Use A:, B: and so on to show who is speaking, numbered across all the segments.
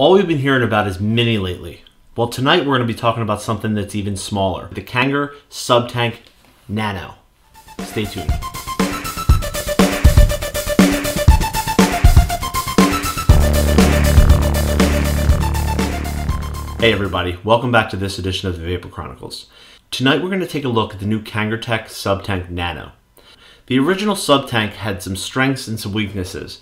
A: All we've been hearing about is mini lately. Well, tonight we're going to be talking about something that's even smaller, the Kanger SUBTANK Nano. Stay tuned. Hey everybody, welcome back to this edition of the Vapor Chronicles. Tonight we're going to take a look at the new KangerTech SUBTANK Nano. The original SUBTANK had some strengths and some weaknesses.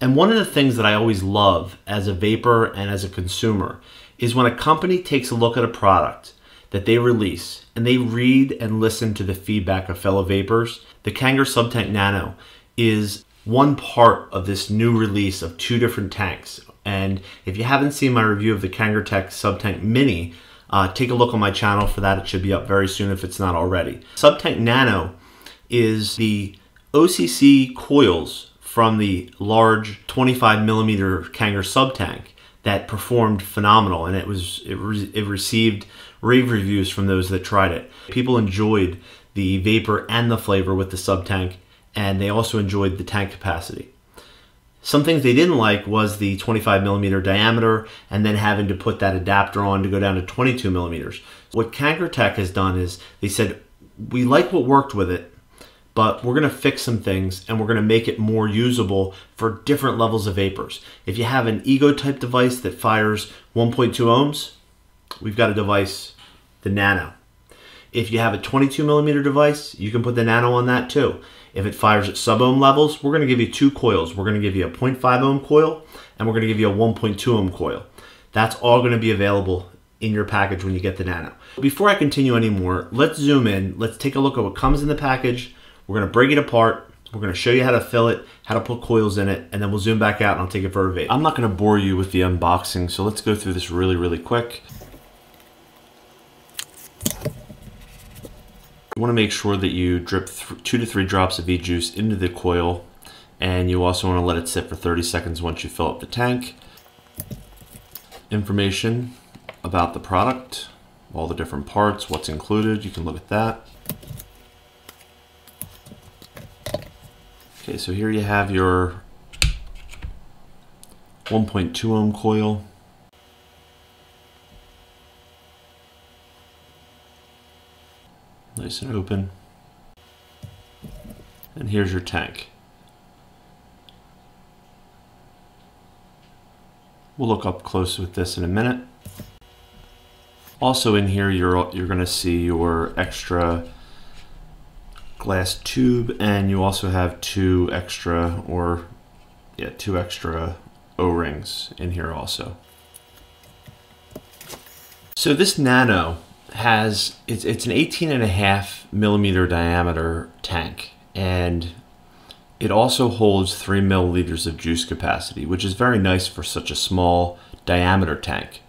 A: And one of the things that I always love as a vapor and as a consumer is when a company takes a look at a product that they release and they read and listen to the feedback of fellow vapors. The Kanger SUBTANK Nano is one part of this new release of two different tanks. And if you haven't seen my review of the KangerTech SUBTANK Mini, take a look on my channel for that. It should be up very soon if it's not already. SUBTANK Nano is the OCC coils from the large 25mm Kanger SUBTANK that performed phenomenal, and it received rave reviews from those that tried it. People enjoyed the vapor and the flavor with the SUBTANK, and they also enjoyed the tank capacity. Some things they didn't like was the 25mm diameter and then having to put that adapter on to go down to 22mm. What KangerTech has done is they said, we like what worked with it, but we're going to fix some things and we're going to make it more usable for different levels of vapors. If you have an ego type device that fires 1.2 ohms, we've got a device, the Nano. If you have a 22mm device, you can put the Nano on that too. If it fires at sub-ohm levels, we're going to give you two coils. We're going to give you a 0.5 ohm coil and we're going to give you a 1.2 ohm coil. That's all going to be available in your package when you get the Nano. Before I continue anymore, let's zoom in. Let's take a look at what comes in the package. We're going to break it apart. We're going to show you how to fill it, how to put coils in it, and then we'll zoom back out and I'll take it for a vape. I'm not going to bore you with the unboxing, so let's go through this really quick. You want to make sure that you drip 2 to 3 drops of e-juice into the coil, and you also want to let it sit for 30 seconds once you fill up the tank. Information about the product, all the different parts, what's included, you can look at that. Okay, so here you have your 1.2 ohm coil. Nice and open. And here's your tank. We'll look up close with this in a minute. Also in here you're going to see your extra glass tube, and you also have two extra O-rings in here also. So this Nano has, it's an 18.5mm diameter tank, and it also holds 3 milliliters of juice capacity, which is very nice for such a small diameter tank.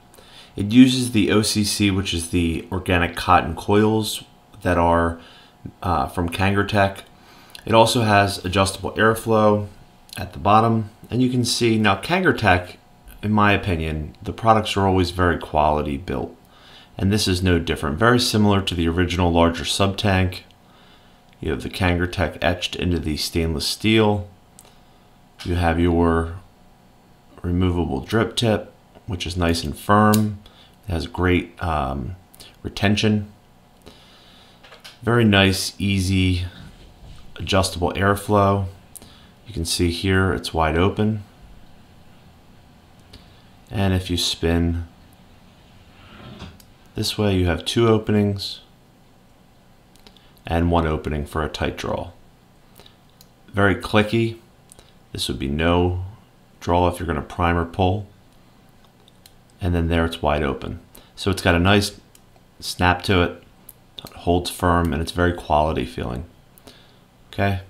A: It uses the OCC, which is the organic cotton coils that are from KangerTech. It also has adjustable airflow at the bottom, and you can see now KangerTech, in my opinion, the products are always very quality built, and this is no different. Very similar to the original larger SUBTANK. You have the KangerTech etched into the stainless steel. You have your removable drip tip, which is nice and firm. It has great retention. Very nice, easy, adjustable airflow. You can see here it's wide open. And if you spin this way, you have 2 openings and 1 opening for a tight draw. Very clicky. This would be no draw if you're going to prime or pull. And then there it's wide open. So it's got a nice snap to it. It holds firm, and it's very quality feeling. Okay.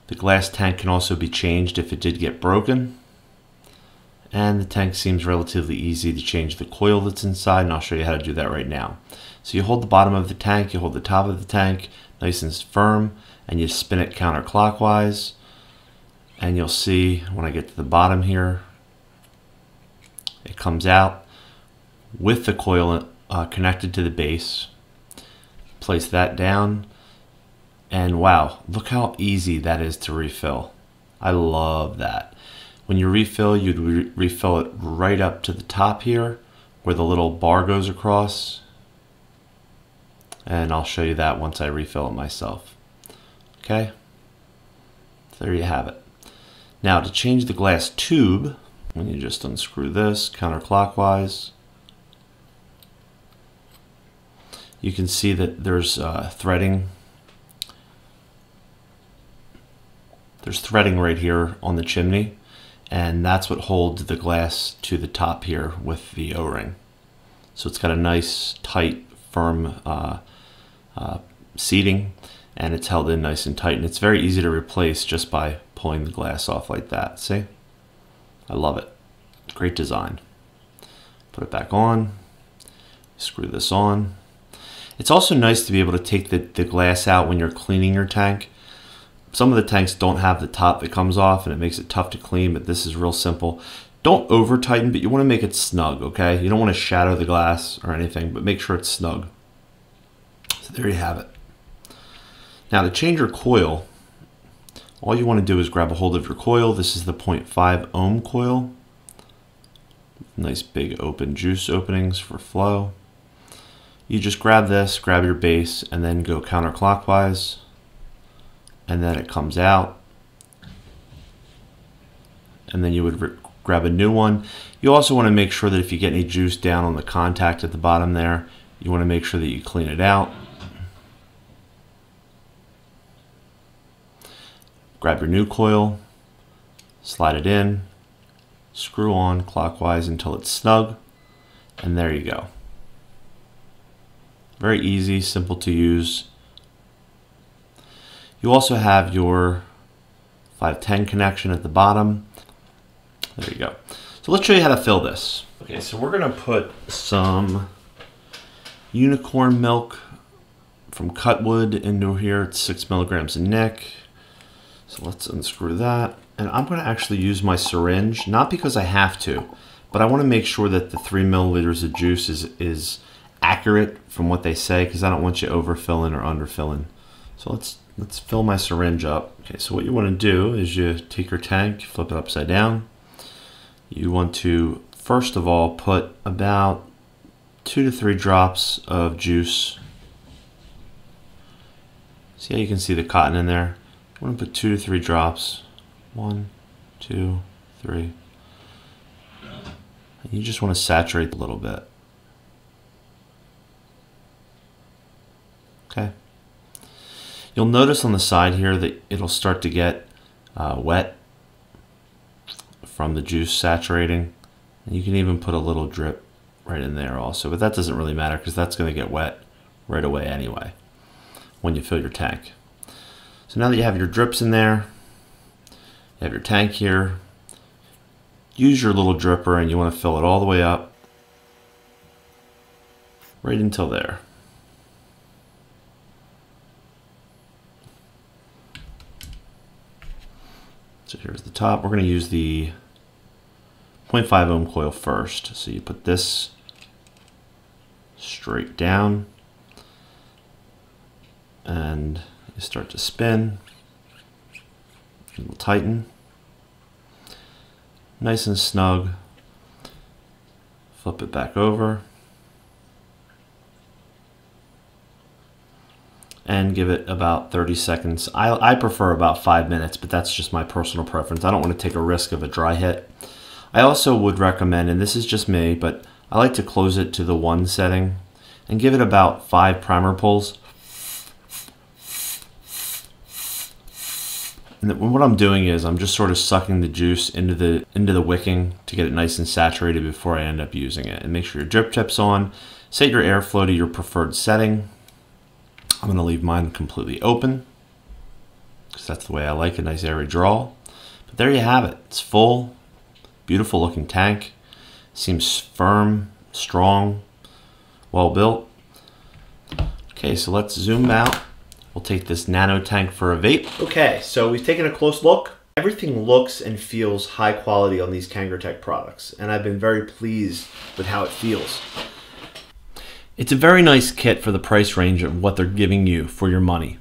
A: The glass tank can also be changed if it did get broken. And the tank seems relatively easy to change the coil that's inside, and I'll show you how to do that right now. So you hold the bottom of the tank, you hold the top of the tank nice and firm, and you spin it counterclockwise. And you'll see when I get to the bottom here, it comes out with the coil connected to the base. Place that down, and wow, look how easy that is to refill. I love that. When you refill, you'd refill it right up to the top here where the little bar goes across. And I'll show you that once I refill it myself. Okay, so there you have it. Now to change the glass tube, when you just unscrew this counterclockwise, you can see that there's threading. There's threading right here on the chimney, and that's what holds the glass to the top here with the O-ring. So it's got a nice, tight, firm seating, and it's held in nice and tight, and it's very easy to replace just by pulling the glass off like that. See? I love it. Great design. Put it back on, screw this on. It's also nice to be able to take the glass out when you're cleaning your tank. Some of the tanks don't have the top that comes off, and it makes it tough to clean, but this is real simple. Don't over tighten, but you want to make it snug, okay? You don't want to shatter the glass or anything, but make sure it's snug. So there you have it. Now to change your coil, all you want to do is grab a hold of your coil. This is the 0.5 ohm coil. Nice big open juice openings for flow. You just grab this, grab your base, and then go counterclockwise, and then it comes out. And then you would grab a new one. You also want to make sure that if you get any juice down on the contact at the bottom there, you want to make sure that you clean it out. Grab your new coil, slide it in, screw on clockwise until it's snug, and there you go. Very easy, simple to use. You also have your 510 connection at the bottom. There you go. So let's show you how to fill this. Okay, so we're gonna put some unicorn milk from Cutwood into here. It's 6 milligrams a nick. So let's unscrew that. And I'm gonna actually use my syringe, not because I have to, but I wanna make sure that the 3 milliliters of juice is accurate from what they say, because I don't want you overfilling or underfilling. So let's fill my syringe up. Okay, so what you wanna do is you take your tank, flip it upside down. You want to, first of all, put about 2 to 3 drops of juice. See how you can see the cotton in there? I want to put 2 to 3 drops. 1, 2, 3. And you just want to saturate a little bit. Okay. You'll notice on the side here that it'll start to get wet from the juice saturating. And you can even put a little drip right in there also, but that doesn't really matter because that's going to get wet right away anyway when you fill your tank. So now that you have your drips in there, you have your tank here, use your little dripper and you want to fill it all the way up right until there. So here's the top. We're going to use the 0.5 ohm coil first. So you put this straight down and you start to spin. It will tighten. Nice and snug. Flip it back over. And give it about 30 seconds. I prefer about 5 minutes, but that's just my personal preference. I don't want to take a risk of a dry hit. I also would recommend, and this is just me, but I like to close it to the 1 setting and give it about 5 primer pulls. And what I'm doing is I'm just sort of sucking the juice into the wicking to get it nice and saturated before I end up using it. And make sure your drip tip's on. Set your airflow to your preferred setting. I'm going to leave mine completely open because that's the way I like a nice airy draw. But there you have it. It's full, beautiful looking tank. Seems firm, strong, well built. Okay, so let's zoom out. We'll take this nano tank for a vape. Okay, so we've taken a close look. Everything looks and feels high quality on these KangerTech products, and I've been very pleased with how it feels. It's a very nice kit for the price range of what they're giving you for your money.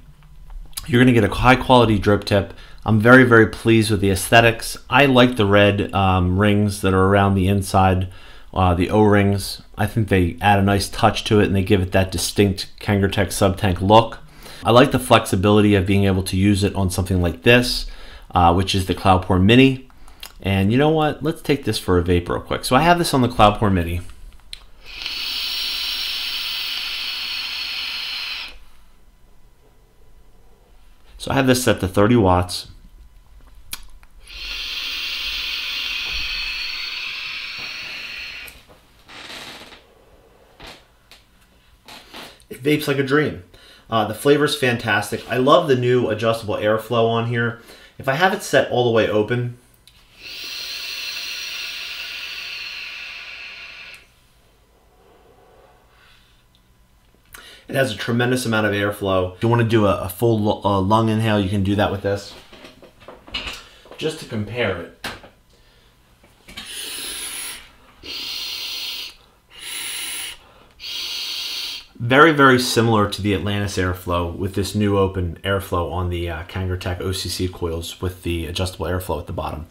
A: You're going to get a high quality drip tip, I'm very, very pleased with the aesthetics. I like the red rings that are around the inside, the O-rings. I think they add a nice touch to it and they give it that distinct KangerTech Sub-Tank look. I like the flexibility of being able to use it on something like this, which is the Cloudpore Mini. And you know what? Let's take this for a vape real quick. So I have this on the Cloudpore Mini. So I have this set to 30 watts. It vapes like a dream. The flavor is fantastic. I love the new adjustable airflow on here. If I have it set all the way open, it has a tremendous amount of airflow. If you want to do a full lung inhale, you can do that with this. Just to compare it. Very, very similar to the Atlantis airflow with this new open airflow on the KangerTech OCC coils with the adjustable airflow at the bottom.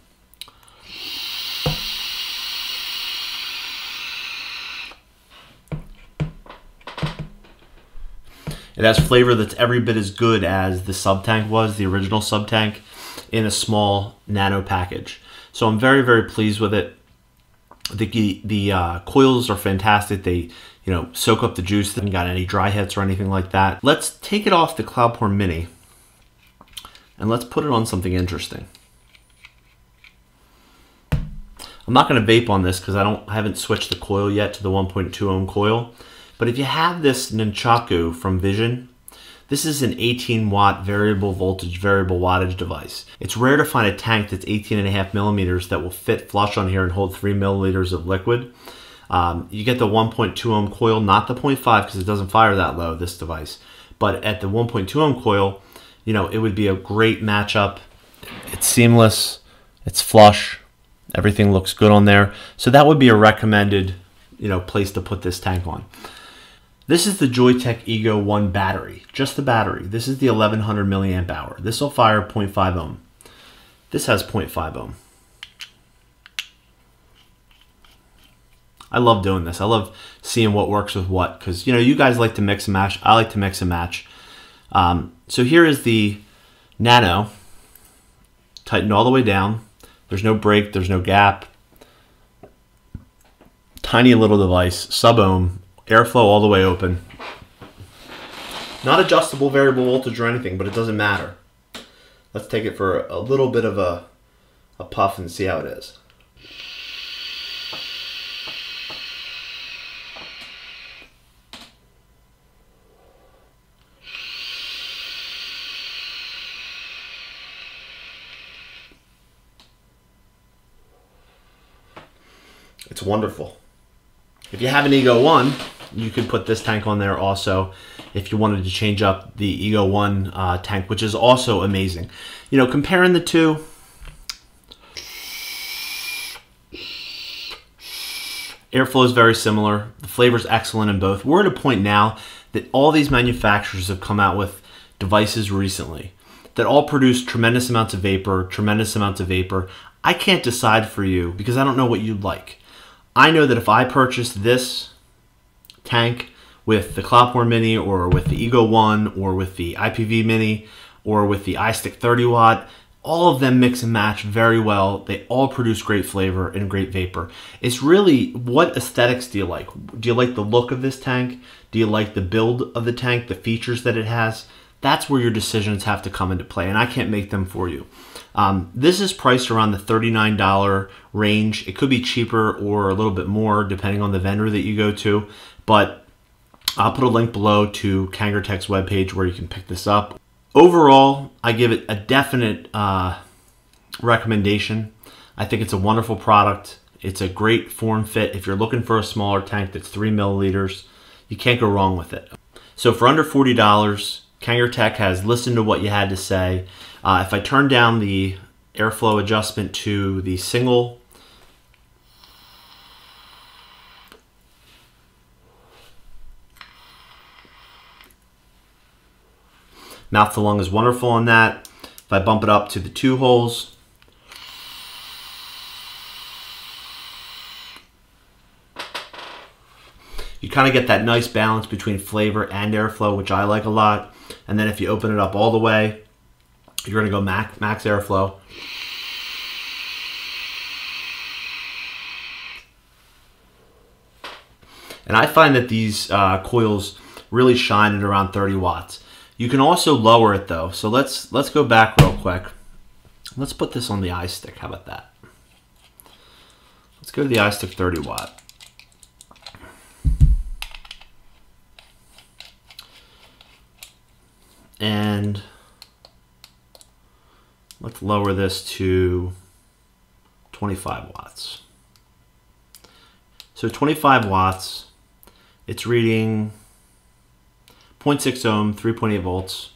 A: It has flavor that's every bit as good as the SUBTANK was, the original SUBTANK, in a small nano package. So I'm very, very pleased with it. The coils are fantastic. They, soak up the juice. They haven't got any dry hits or anything like that. Let's take it off the Cloudpore Mini and let's put it on something interesting. I'm not going to vape on this because I haven't switched the coil yet to the 1.2 ohm coil. But if you have this Nunchaku from Vision, this is an 18 watt variable voltage, variable wattage device. It's rare to find a tank that's 18.5 millimeters that will fit flush on here and hold 3 milliliters of liquid. You get the 1.2 ohm coil, not the 0.5 because it doesn't fire that low, this device. But at the 1.2 ohm coil, it would be a great matchup. It's seamless, it's flush, everything looks good on there. So that would be a recommended, place to put this tank on. This is the Joyetech Ego 1 battery, just the battery. This is the 1100 milliamp hour. This will fire 0.5 ohm. This has 0.5 ohm. I love doing this. I love seeing what works with what, because you guys like to mix and match. I like to mix and match. So here is the Nano, tightened all the way down. There's no break, there's no gap. Tiny little device, sub-ohm, airflow all the way open. Not adjustable variable voltage or anything, but it doesn't matter. Let's take it for a little bit of a puff and see how it is. It's wonderful. If you have an Ego 1, you could put this tank on there also if you wanted to change up the Ego 1 tank, which is also amazing. Comparing the two, airflow is very similar. The flavor is excellent in both. We're at a point now that all these manufacturers have come out with devices recently that all produce tremendous amounts of vapor, I can't decide for you because I don't know what you'd like. I know that if I purchase this tank with the Cloudpore Mini or with the Ego 1 or with the IPV Mini or with the iStick 30 watt, all of them mix and match very well. They all produce great flavor and great vapor. It's really, what aesthetics do you like? Do you like the look of this tank? Do you like the build of the tank, the features that it has? That's where your decisions have to come into play, and I can't make them for you. This is priced around the $39 range. It could be cheaper or a little bit more depending on the vendor that you go to, but I'll put a link below to KangerTech's webpage where you can pick this up. Overall, I give it a definite recommendation. I think it's a wonderful product. It's a great form fit. If you're looking for a smaller tank that's 3 milliliters, you can't go wrong with it. So for under $40, KangerTech has listened to what you had to say. If I turn down the airflow adjustment to the single, mouth to lung is wonderful on that. If I bump it up to the 2 holes, you kind of get that nice balance between flavor and airflow, which I like a lot. And then if you open it up all the way, you're going to go max airflow. And I find that these coils really shine at around 30 watts. You can also lower it though. So let's go back real quick. Let's put this on the iStick. How about that? Let's go to the iStick 30 watt. And let's lower this to 25 watts. So 25 watts, it's reading 0.6 ohm, 3.8 volts.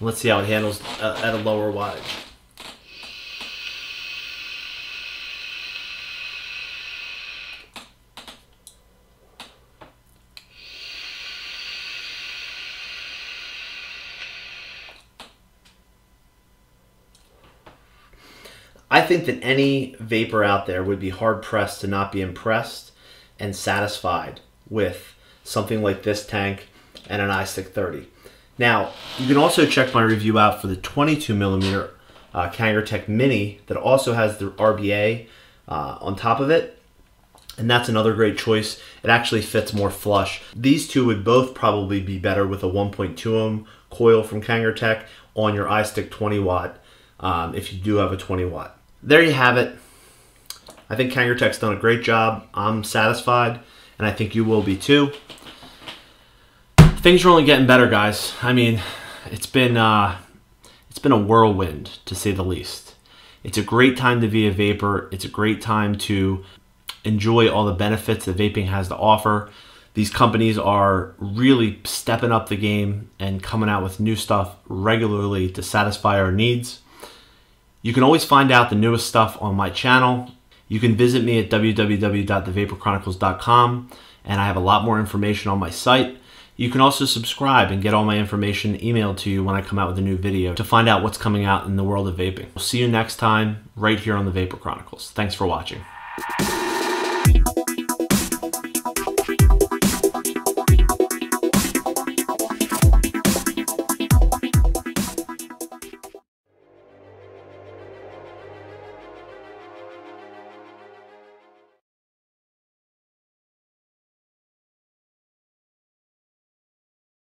A: Let's see how it handles at a lower wattage. I think that any vapor out there would be hard pressed to not be impressed and satisfied with something like this tank and an iStick 30. Now, you can also check my review out for the 22mm KangerTech Mini that also has the RBA on top of it. And that's another great choice. It actually fits more flush. These two would both probably be better with a 1.2 ohm coil from KangerTech on your iStick 20 watt if you do have a 20 watt. There you have it. I think KangerTech's done a great job. I'm satisfied, and I think you will be too. Things are only getting better, guys. I mean, it's been a whirlwind, to say the least. It's a great time to be a vapor. It's a great time to enjoy all the benefits that vaping has to offer. These companies are really stepping up the game and coming out with new stuff regularly to satisfy our needs. You can always find out the newest stuff on my channel. You can visit me at www.thevaporchronicles.com, and I have a lot more information on my site. You can also subscribe and get all my information emailed to you when I come out with a new video to find out what's coming out in the world of vaping. We'll see you next time right here on the Vapor Chronicles. Thanks for watching.